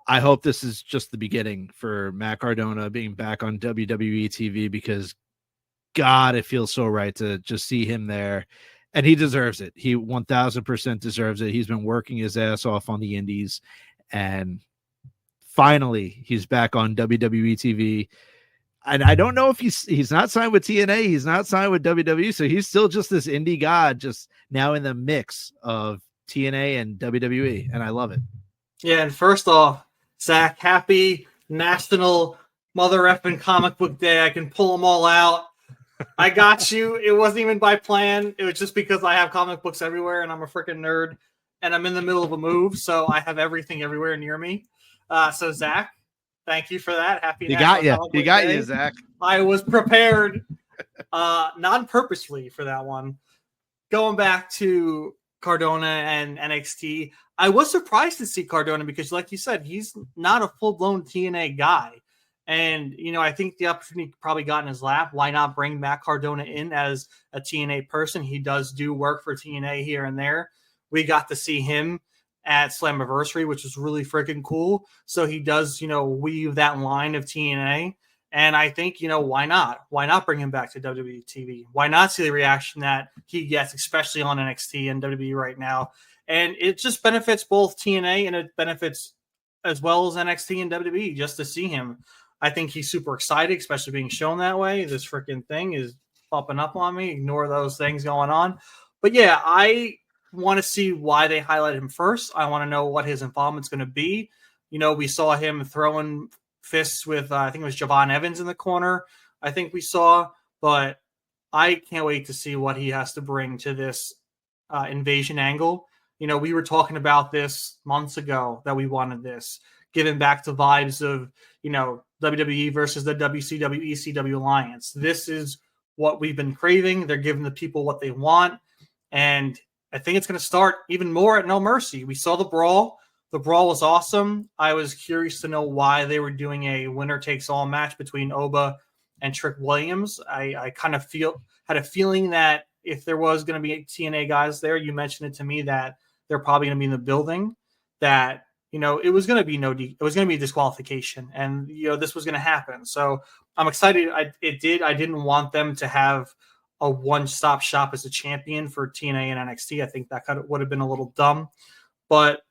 I hope this is just the beginning for Matt Cardona being back on WWE TV, because God, it feels so right to just see him there. And he deserves it. He 1000% deserves it. He's been working his ass off on the indies, and finally he's back on WWE TV. And I don't know if he's not signed with TNA, he's not signed with WWE, so he's still just this indie god, just now in the mix of TNA and WWE, and I love it. Yeah, and first off, Zach, happy National Mother Effing Comic Book Day. I can pull them all out. I got you. It wasn't even by plan. It was just because I have comic books everywhere and I'm a freaking nerd and I'm in the middle of a move, so I have everything everywhere near me. So Zach, thank you for that. Happy National Comic Book Day. Zach. I was prepared, non-purposely for that one. Going back to Cardona and NXT, I was surprised to see Cardona because, like you said, he's not a full-blown TNA guy. And, I think the opportunity probably got in his lap. Why not bring Matt Cardona in as a TNA person? He does do work for TNA here and there. We got to see him at Slammiversary, which is really freaking cool. So he does, weave that line of TNA. And I think, why not? Why not bring him back to WWE TV? Why not see the reaction that he gets, especially on NXT and WWE right now? And it just benefits both TNA and it benefits as well as NXT and WWE just to see him. I think he's super excited, especially being shown that way. This freaking thing is popping up on me. Ignore those things going on. But yeah, I want to see why they highlighted him first. I want to know what his involvement's going to be. We saw him throwing fists with, I think it was Javon Evans in the corner, I think we saw. But I can't wait to see what he has to bring to this invasion angle. We were talking about this months ago that we wanted this, giving back to vibes of, WWE versus the WCW, ECW alliance. This is what we've been craving. They're giving the people what they want. And I think it's going to start even more at No Mercy. We saw the brawl. The brawl was awesome. I was curious to know why they were doing a winner-takes-all match between Oba and Trick Williams. I kind of had a feeling that if there was going to be TNA guys there, you mentioned it to me that they're probably going to be in the building, that it was going to be it was going to be disqualification, and this was going to happen. So I'm excited. I didn't want them to have a one-stop shop as a champion for TNA and NXT. I think that would have been a little dumb, but